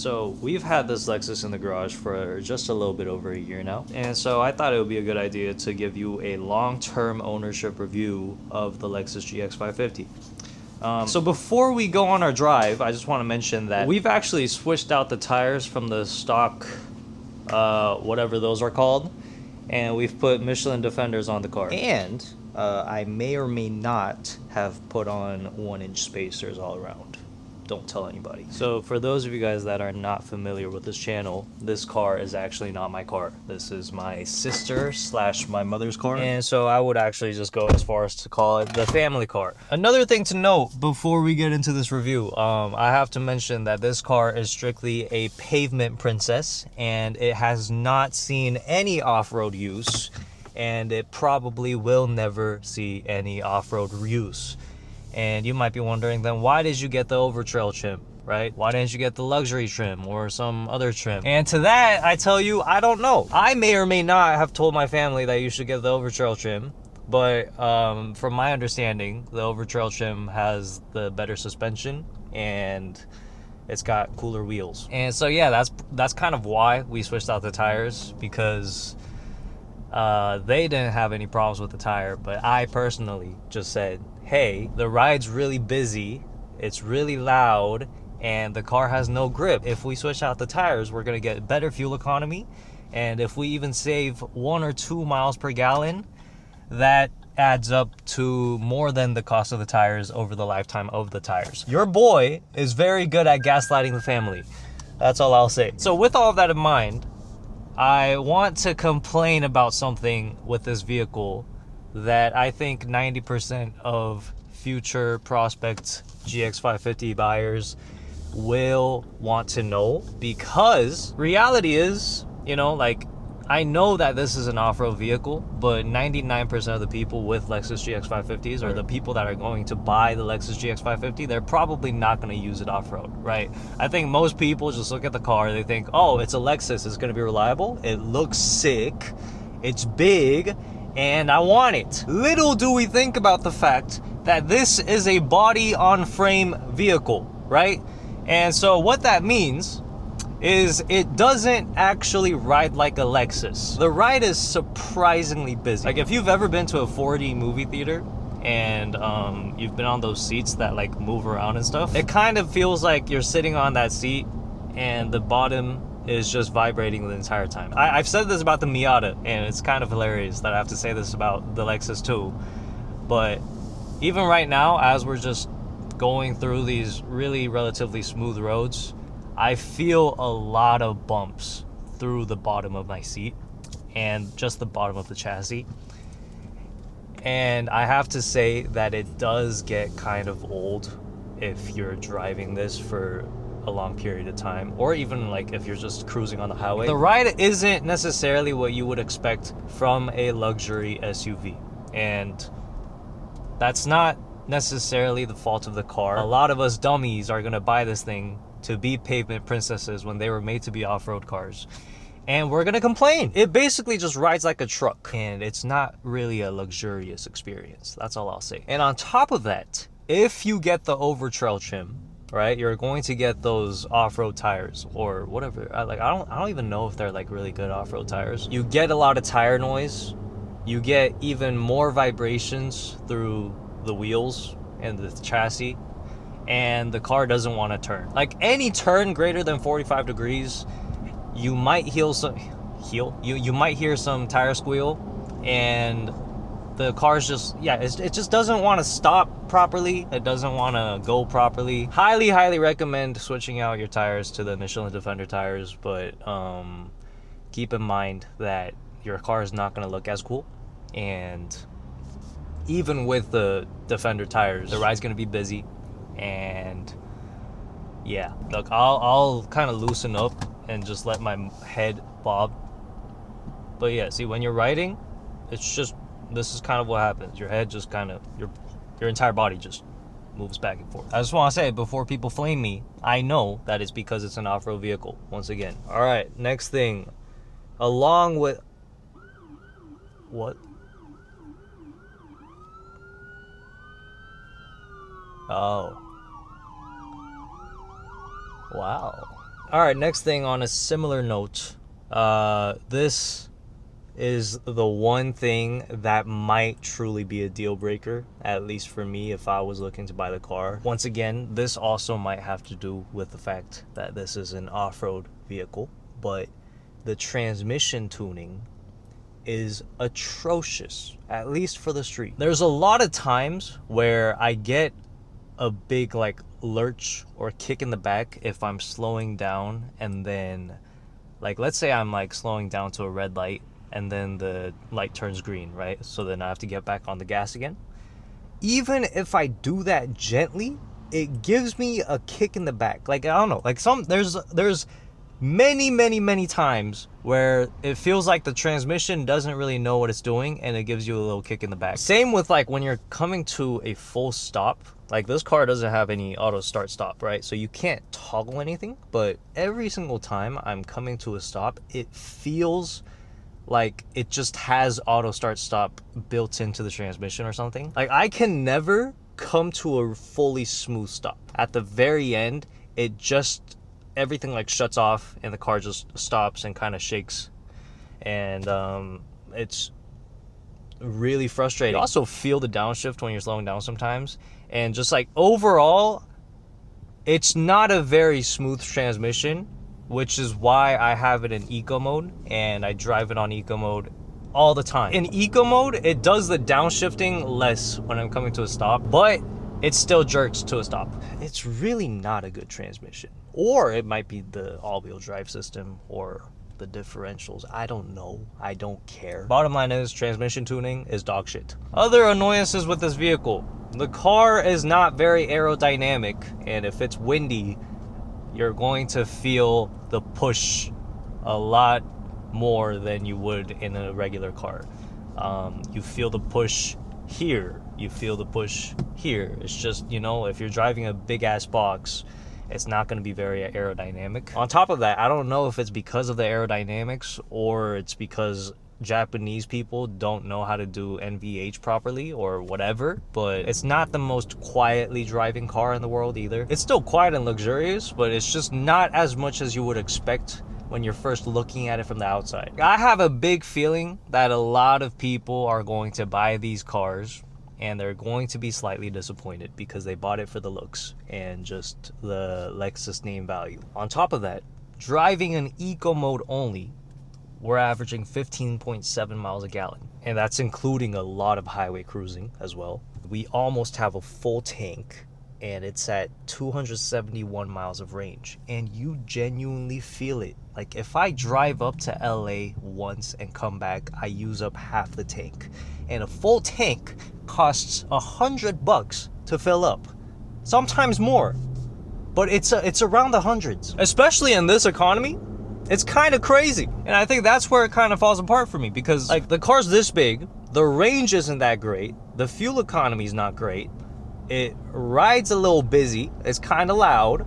So we've had this Lexus in the garage for just a little bit over a year now, and so I thought it would be a good idea to give you a long-term ownership review of the Lexus GX550. So before we go on our drive, I just want to mention that we've actually switched out the tires from the stock, whatever those are called, and we've put Michelin Defenders on the car. And I may or may not have put on 1-inch spacers all around. Don't tell anybody. So for those of you guys that are not familiar with this channel, this car is actually not my car. This is my sister / my mother's car. And so I would actually just go as far as to call it the family car. Another thing to note before we get into this review, I have to mention that this car is strictly a pavement princess, and it has not seen any off-road use, and it probably will never see any off-road use. And you might be wondering, then why did you get the Overtrail trim, right? Why didn't you get the luxury trim or some other trim? And to that, I tell you, I don't know. I may or may not have told my family that you should get the Overtrail trim, but from my understanding, the Overtrail trim has the better suspension and it's got cooler wheels. And so yeah, that's kind of why we switched out the tires, because they didn't have any problems with the tire, but I personally just said, hey, the ride's really busy, it's really loud, and the car has no grip. If we switch out the tires, we're gonna get better fuel economy, and if we even save 1 or 2 miles per gallon, that adds up to more than the cost of the tires over the lifetime of the tires. Your boy is very good at gaslighting the family. That's all I'll say. So with all of that in mind, I want to complain about something with this vehicle that I think 90% of future prospect GX550 buyers will want to know, because reality is, you know, like, I know that this is an off-road vehicle, but 99% of the people with Lexus GX550s, or the people that are going to buy the Lexus GX550, they're probably not going to use it off-road, right? I think most people just look at the car, they think, oh, it's a Lexus, it's going to be reliable, it looks sick, it's big, and I want it. Little do we think about the fact that this is a body-on-frame vehicle, right? And so what that means is it doesn't actually ride like a Lexus. The ride is surprisingly busy. Like, if you've ever been to a 4D movie theater and you've been on those seats that like move around and stuff, it kind of feels like you're sitting on that seat and the bottom is just vibrating the entire time. I've said this about the Miata, and it's kind of hilarious that I have to say this about the Lexus too, but even right now, as we're just going through these really relatively smooth roads, I feel a lot of bumps through the bottom of my seat and just the bottom of the chassis. And I have to say that it does get kind of old if you're driving this for a long period of time, or even like if you're just cruising on the highway. The ride isn't necessarily what you would expect from a luxury SUV, and that's not necessarily the fault of the car. A lot of us dummies are gonna buy this thing to be pavement princesses when they were made to be off-road cars, and we're gonna complain. It basically just rides like a truck, and it's not really a luxurious experience. That's all I'll say. And on top of that, if you get the Overtrail trim, right, you're going to get those off-road tires, or whatever. I don't even know if they're like really good off-road tires. You get a lot of tire noise. You get even more vibrations through the wheels and the chassis, and the car doesn't want to turn. Like, any turn greater than 45 degrees, you might you might hear some tire squeal, and the car's just, yeah, it just doesn't want to stop properly. It doesn't want to go properly. Highly recommend switching out your tires to the Michelin Defender tires, but keep in mind that your car is not going to look as cool, and even with the Defender tires, the ride's going to be busy. And yeah, look, I'll kind of loosen up and just let my head bob, but yeah, see, when you're riding, it's just, this is kind of what happens. Your head just kind of, your entire body just moves back and forth. I just want to say, before people flame me, I know that it's because it's an off-road vehicle, once again. All right, next thing, along with, what? Oh. Wow. All right, next thing on a similar note, this is the one thing that might truly be a deal breaker, at least for me, if I was looking to buy the car. Once again, this also might have to do with the fact that this is an off-road vehicle, but the transmission tuning is atrocious, at least for the street. There's a lot of times where I get a big like lurch or kick in the back if I'm slowing down, and then like let's say I'm like slowing down to a red light and then the light turns green, right? So then I have to get back on the gas again. Even if I do that gently, it gives me a kick in the back. Like, I don't know, like there's many times where it feels like the transmission doesn't really know what it's doing and it gives you a little kick in the back. Same with like when you're coming to a full stop. Like this car doesn't have any auto start stop, right? So you can't toggle anything, but every single time I'm coming to a stop, it feels like it just has auto start stop built into the transmission or something. Like I can never come to a fully smooth stop. At the very end, it just, everything like shuts off and the car just stops and kind of shakes. And it's really frustrating. You also feel the downshift when you're slowing down sometimes. And just like overall, it's not a very smooth transmission, which is why I have it in eco mode and I drive it on eco mode all the time. In eco mode, it does the downshifting less when I'm coming to a stop, but it still jerks to a stop. It's really not a good transmission. Or it might be the all-wheel drive system or the differentials. I don't know. I don't care. Bottom line is, transmission tuning is dog shit. Other annoyances with this vehicle. The car is not very aerodynamic, and if it's windy, you're going to feel the push a lot more than you would in a regular car. You feel the push here, you feel the push here. It's just, you know, if you're driving a big ass box, it's not going to be very aerodynamic. On top of that, I don't know if it's because of the aerodynamics or it's because Japanese people don't know how to do NVH properly or whatever, but it's not the most quietly driving car in the world either. It's still quiet and luxurious, but it's just not as much as you would expect when you're first looking at it from the outside. I have a big feeling that a lot of people are going to buy these cars and they're going to be slightly disappointed because they bought it for the looks and just the Lexus name value. On top of that, driving in eco mode only, we're averaging 15.7 miles a gallon, and that's including a lot of highway cruising as well. We almost have a full tank, and it's at 271 miles of range, and you genuinely feel it. Like if I drive up to LA once and come back, I use up half the tank, and a full tank costs $100 to fill up, sometimes more, but it's around the hundreds, especially in this economy. It's kind of crazy. And I think that's where it kind of falls apart for me, because like the car's this big, the range isn't that great, the fuel economy is not great, it rides a little busy, it's kind of loud,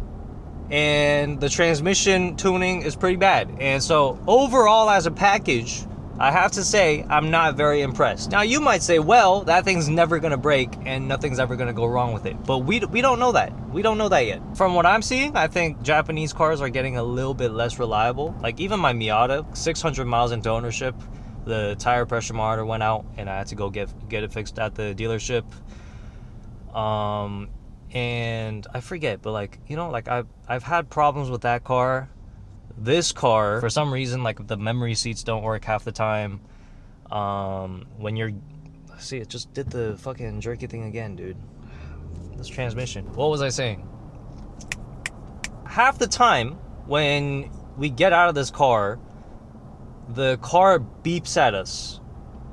and the transmission tuning is pretty bad. And so overall as a package, I have to say I'm not very impressed. Now you might say, well, that thing's never gonna break and nothing's ever gonna go wrong with it. But we don't know that. We don't know that yet. From what I'm seeing, I think Japanese cars are getting a little bit less reliable. Like even my Miata, 600 miles into ownership, the tire pressure monitor went out and I had to go get it fixed at the dealership. And I forget, but like, you know, like I've had problems with that car. This car, for some reason, like the memory seats don't work half the time. When you're, see, it just did the fucking jerky thing again, dude. This transmission. What was I saying? Half the time when we get out of this car, the car beeps at us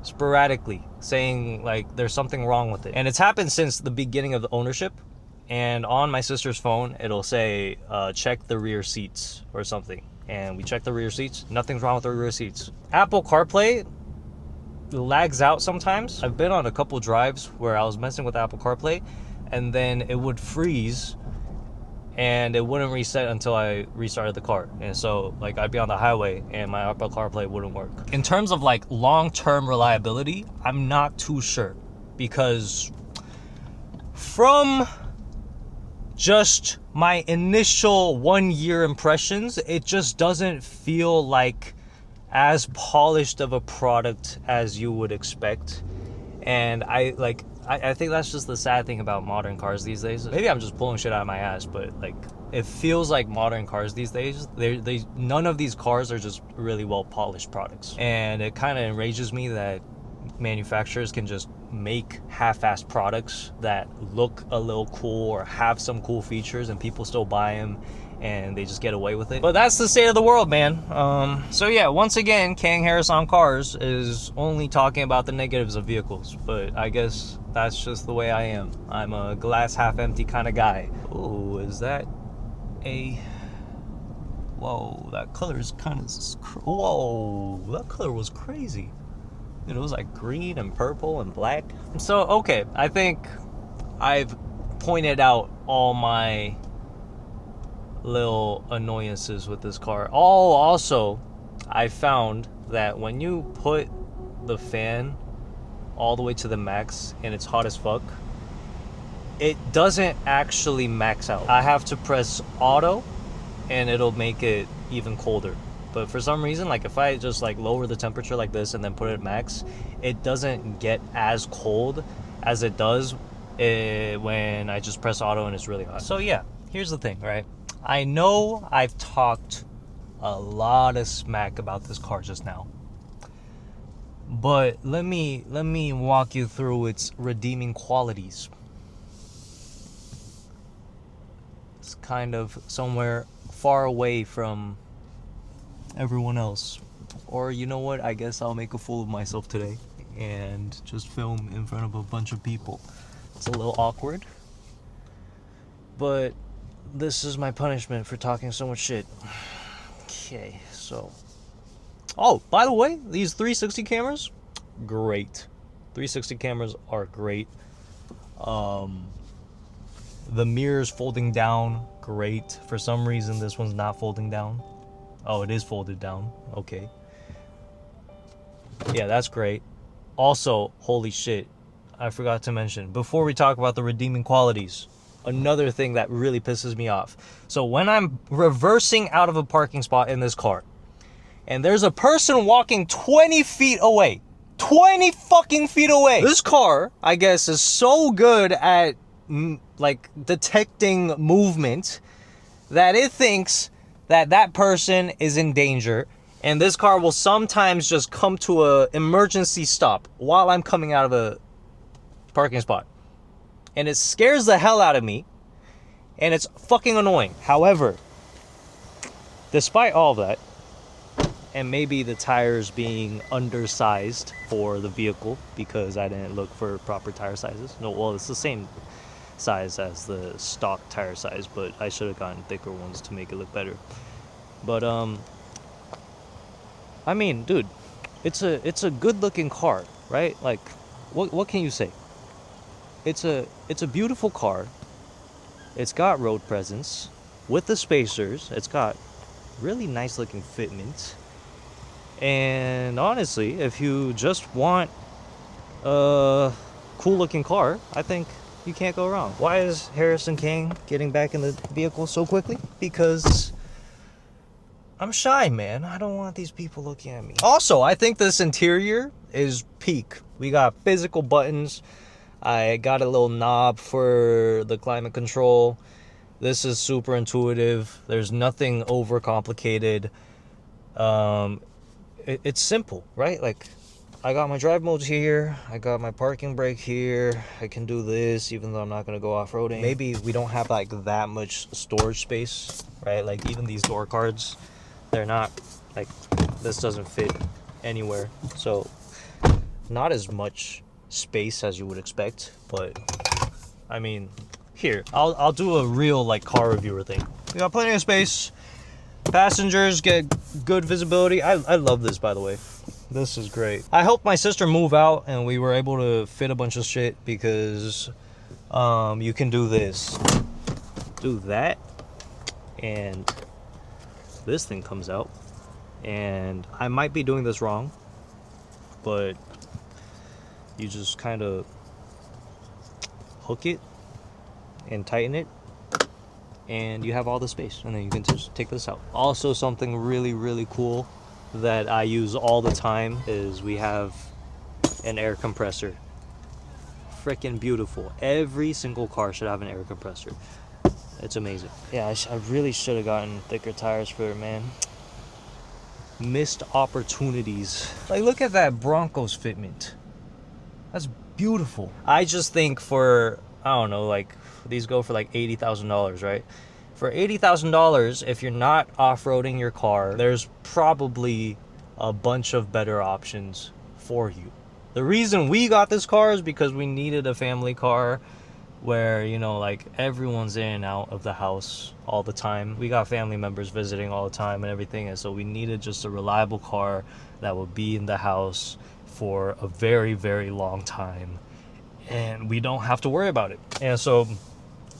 sporadically, saying like there's something wrong with it. And it's happened since the beginning of the ownership. And on my sister's phone, it'll say, check the rear seats or something. And we check the rear seats. Nothing's wrong with the rear seats. Apple CarPlay lags out sometimes. I've been on a couple drives where I was messing with Apple CarPlay and then it would freeze and it wouldn't reset until I restarted the car. And so like I'd be on the highway and my Apple CarPlay wouldn't work. In terms of like long-term reliability, I'm not too sure, because from just my initial 1 year impressions, it just doesn't feel like as polished of a product as you would expect. And I think that's just the sad thing about modern cars these days. Maybe I'm just pulling shit out of my ass, but like, it feels like modern cars these days, none of these cars are just really well polished products. And it kind of enrages me that manufacturers can just make half-assed products that look a little cool or have some cool features and people still buy them and they just get away with it. But that's the state of the world, man. So yeah, once again, Kang Harris on Cars is only talking about the negatives of vehicles, but I guess that's just the way I am. I'm a glass half empty kind of guy. Oh, is that a... Whoa, that color is kind of... Whoa, that color was crazy. Dude, it was like green and purple and black. So, okay, I think I've pointed out all my little annoyances with this car. Oh, also, I found that when you put the fan all the way to the max and it's hot as fuck, it doesn't actually max out. I have to press auto and it'll make it even colder. But for some reason, like if I just like lower the temperature like this and then put it at max, it doesn't get as cold as it does when I just press auto and it's really hot. So yeah, here's the thing, right? I know I've talked a lot of smack about this car just now, but let me walk you through its redeeming qualities. It's kind of somewhere far away from everyone else. Or you know what, I guess I'll make a fool of myself today and just film in front of a bunch of people. It's a little awkward, but this is my punishment for talking so much shit. Okay, so... Oh, by the way, these 360 cameras, great. 360 cameras are great. The mirrors folding down, great. For some reason, this one's not folding down. Oh, it is folded down. Okay. Yeah, that's great. Also, holy shit, I forgot to mention, before we talk about the redeeming qualities, another thing that really pisses me off. So when I'm reversing out of a parking spot in this car, and there's a person walking 20 feet away, 20 fucking feet away. This car, I guess, is so good at like detecting movement that it thinks that that person is in danger, and this car will sometimes just come to a emergency stop while I'm coming out of a parking spot. And it scares the hell out of me, and it's fucking annoying. However, despite all of that, and maybe the tires being undersized for the vehicle because I didn't look for proper tire sizes. No, well, it's the same size as the stock tire size, but I should have gotten thicker ones to make it look better. But I mean, dude, it's a good looking car, right? Like, what can you say? It's a beautiful car. It's got road presence with the spacers. It's got really nice looking fitment. And honestly, if you just want a cool looking car, I think you can't go wrong. Why is Harrison King getting back in the vehicle so quickly? Because I'm shy, man. I don't want these people looking at me. Also, I think this interior is peak. We got physical buttons. I got a little knob for the climate control. This is super intuitive. There's nothing overcomplicated. It's simple, right? Like, I got my drive modes here. I got my parking brake here. I can do this even though I'm not going to go off-roading. Maybe we don't have like that much storage space, right? Like even these door cards, they're not like, this doesn't fit anywhere. So not as much space as you would expect, but I mean, here, I'll do a real like car reviewer thing. We got plenty of space. Passengers get good visibility. I love this, by the way. This is great. I helped my sister move out and we were able to fit a bunch of shit because you can do this, do that, and this thing comes out. And I might be doing this wrong, but you just kind of hook it and tighten it, and you have all the space, and then you can just take this out. Also, something really cool that I use all the time is we have an air compressor. Freaking beautiful. Every single car should have an air compressor. It's amazing. Yeah, I really should have gotten thicker tires for it, man. Missed opportunities. Like, look at that Broncos fitment. That's beautiful. I just think for, I don't know, like, these go for like $80,000, right? For $80,000, if you're not off-roading your car, there's probably a bunch of better options for you. The reason we got this car is because we needed a family car where, you know, like, everyone's in and out of the house all the time. We got family members visiting all the time and everything, and so we needed just a reliable car that would be in the house for a very long time, and we don't have to worry about it. And so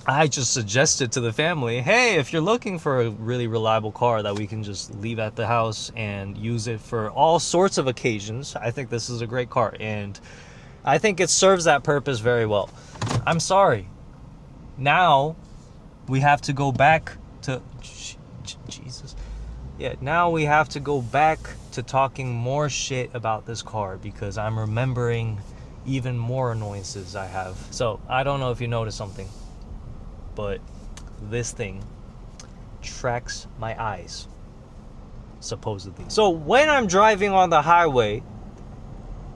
I just suggested to the family, hey, if you're looking for a really reliable car that we can just leave at the house and use it for all sorts of occasions, I think this is a great car, and I think it serves that purpose very well. I'm sorry. Now we have to go back to Jesus. Yeah, now we have to go back to talking more shit about this car because I'm remembering even more annoyances I have. So, I don't know if you noticed something, but this thing tracks my eyes, supposedly. So, when I'm driving on the highway,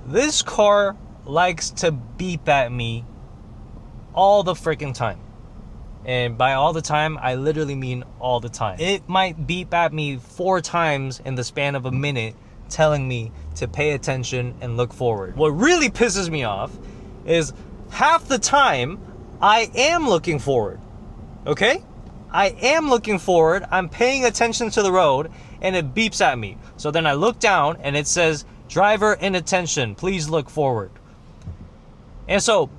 this car likes to beep at me all the freaking time. And by all the time, I literally mean all the time. It might beep at me 4 times in the span of a minute, telling me to pay attention and look forward. What really pisses me off is half the time I am looking forward. Okay? I am looking forward, I'm paying attention to the road, and it beeps at me. So then I look down and it says, driver in attention, please look forward. And so,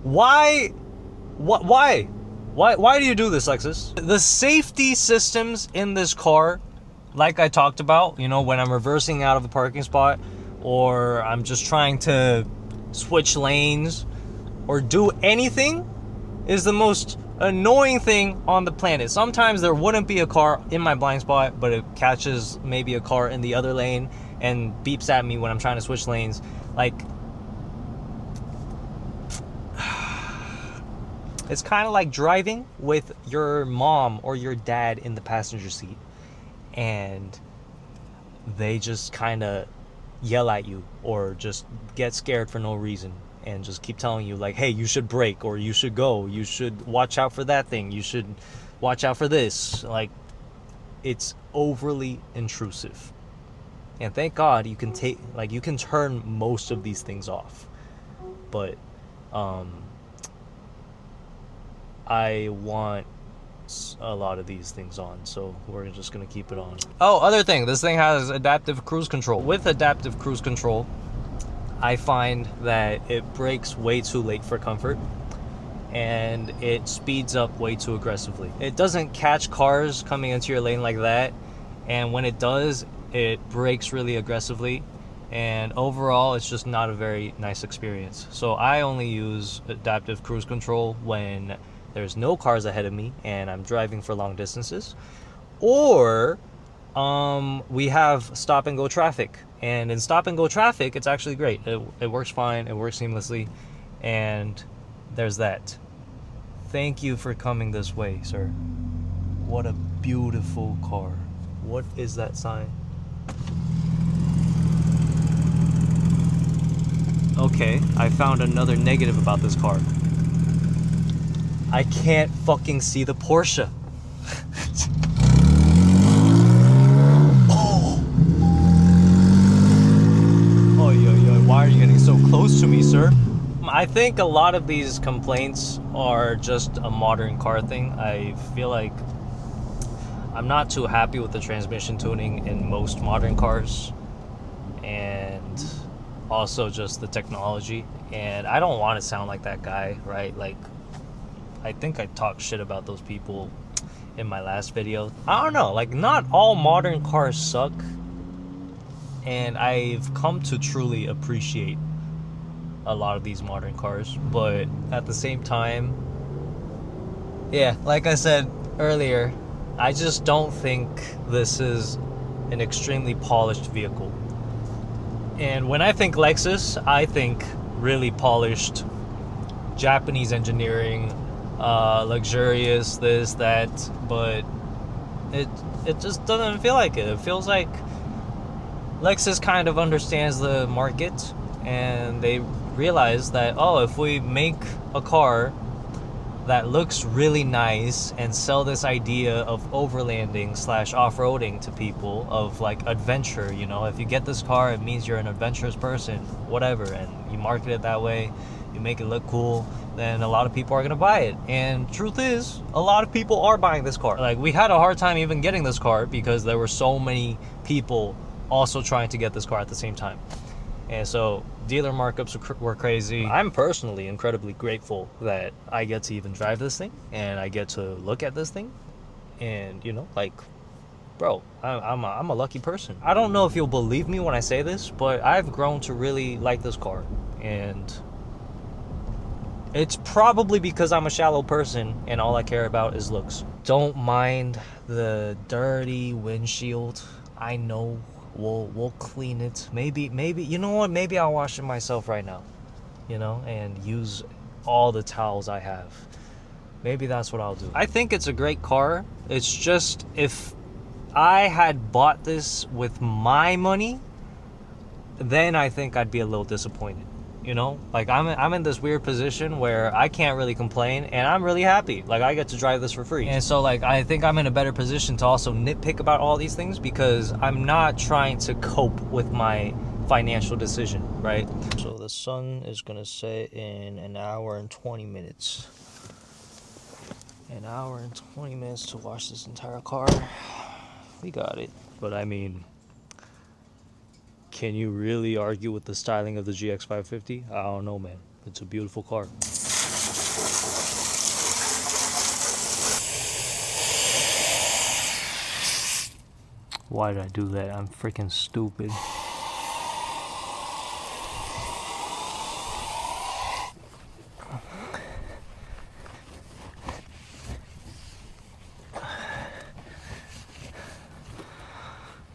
why do you do this, Lexus? The safety systems in this car, like I talked about, you know, when I'm reversing out of a parking spot, or I'm just trying to switch lanes, or do anything, is the most annoying thing on the planet. Sometimes there wouldn't be a car in my blind spot, but it catches maybe a car in the other lane and beeps at me when I'm trying to switch lanes. Like, it's kind of like driving with your mom or your dad in the passenger seat, and they just kind of yell at you or just get scared for no reason and just keep telling you, like, hey, you should brake, or you should go, you should watch out for that thing, you should watch out for this. Like, it's overly intrusive. And thank God you can you can turn most of these things off. But I want a lot of these things on, so we're just gonna keep it on. Oh, other thing, this thing has adaptive cruise control. With adaptive cruise control, I find that it brakes way too late for comfort, and it speeds up way too aggressively. It doesn't catch cars coming into your lane like that, and when it does, it brakes really aggressively, and overall it's just not a very nice experience. So I only use adaptive cruise control when there's no cars ahead of me and I'm driving for long distances, or we have stop and go traffic, and in stop and go traffic it's actually great. It works fine, it works seamlessly, and there's that. Thank you for coming this way, sir. What a beautiful car. What is that sign? Okay, I found another negative about this car. I can't fucking see the Porsche. Oh, yo, why are you getting so close to me, sir? I think a lot of these complaints are just a modern car thing. I feel like I'm not too happy with the transmission tuning in most modern cars, and also just the technology. And I don't want to sound like that guy, right? Like, I think I talked shit about those people in my last video. I don't know, like, not all modern cars suck, and I've come to truly appreciate a lot of these modern cars, but at the same time, yeah, like I said, earlier, I just don't think this is an extremely polished vehicle. And when I think Lexus, I think really polished Japanese engineering, luxurious, this, that, but it just doesn't feel like it. It feels like Lexus kind of understands the market, and they realize that, oh, if we make a car that looks really nice and sell this idea of overlanding / off-roading to people, of like adventure, you know, if you get this car, it means you're an adventurous person, whatever, and you market it that way, you make it look cool, then a lot of people are gonna buy it. And truth is, a lot of people are buying this car. Like, we had a hard time even getting this car because there were so many people also trying to get this car at the same time. And so dealer markups were crazy. I'm personally incredibly grateful that I get to even drive this thing and I get to look at this thing, and you know, like, bro, I'm a lucky person. I don't know if you'll believe me when I say this, but I've grown to really like this car, and it's probably because I'm a shallow person and all I care about is looks. Don't mind the dirty windshield. I know we'll clean it. Maybe you know what? Maybe I'll wash it myself right now, you know, and use all the towels I have. Maybe that's what I'll do. I think it's a great car. It's just, if I had bought this with my money, then I think I'd be a little disappointed. You know, like, I'm in this weird position where I can't really complain, and I'm really happy. Like, I get to drive this for free. And so, like, I think I'm in a better position to also nitpick about all these things because I'm not trying to cope with my financial decision, right? So the sun is gonna set in an hour and 20 minutes. An hour and 20 minutes to wash this entire car. We got it. But I mean, can you really argue with the styling of the GX550? I don't know, man. It's a beautiful car. Why did I do that? I'm freaking stupid.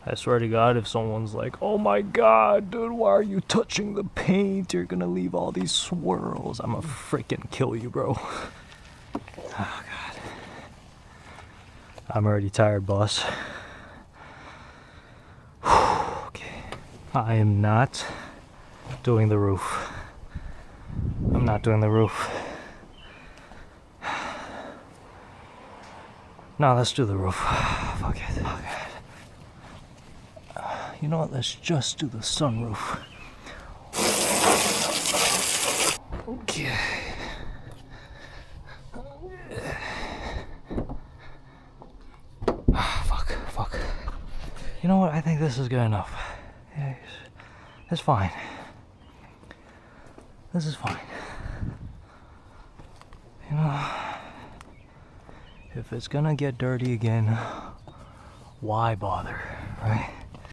I swear to God, if someone's like, oh my God, dude, why are you touching the paint? You're gonna leave all these swirls. I'm gonna freaking kill you, bro. Oh God. I'm already tired, boss. Okay. I am not doing the roof. I'm not doing the roof. No, let's do the roof. Fuck it. Oh God. You know what? Let's just do the sunroof. Okay. Fuck. You know what? I think this is good enough. Yeah, it's fine. This is fine. You know, if it's gonna get dirty again, why bother, right?